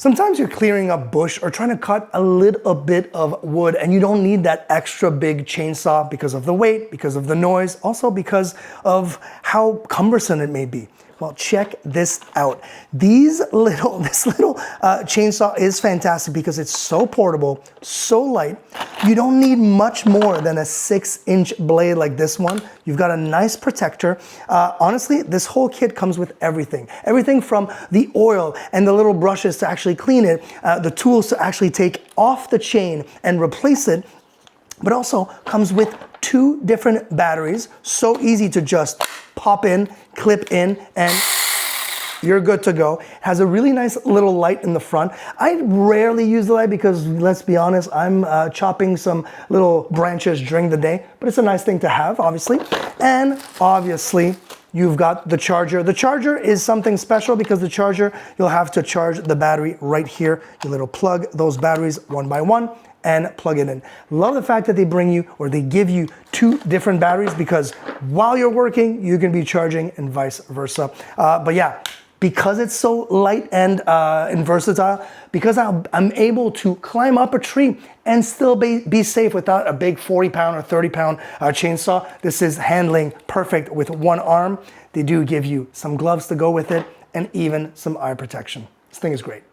Sometimes you're clearing up bush or trying to cut a little bit of wood and you don't need that extra big chainsaw because of the weight, because of the noise, also because of how cumbersome it may be. Well, check this out. This little chainsaw is fantastic because it's so portable, so light. You don't need much more than a 6-inch blade like this one. You've got a nice protector. Honestly, this whole kit comes with everything. Everything from the oil and the little brushes to actually clean it, the tools to actually take off the chain and replace it, but also comes with 2 different batteries. So easy to just pop in, clip in, and you're good to go. It has a really nice little light in the front. I rarely use the light because, let's be honest, I'm chopping some little branches during the day, but it's a nice thing to have, obviously. And obviously, you've got the charger. The charger is something special because the charger, you'll have to charge the battery right here. You little plug those batteries one by one and plug it in. Love the fact that they bring you, or they give you 2 different batteries, because while you're working, you can be charging and vice versa. But yeah, because it's so light and versatile, because I'm able to climb up a tree and still be safe without a big 40-pound or 30-pound chainsaw. This is handling perfect with one arm. They do give you some gloves to go with it and even some eye protection. This thing is great.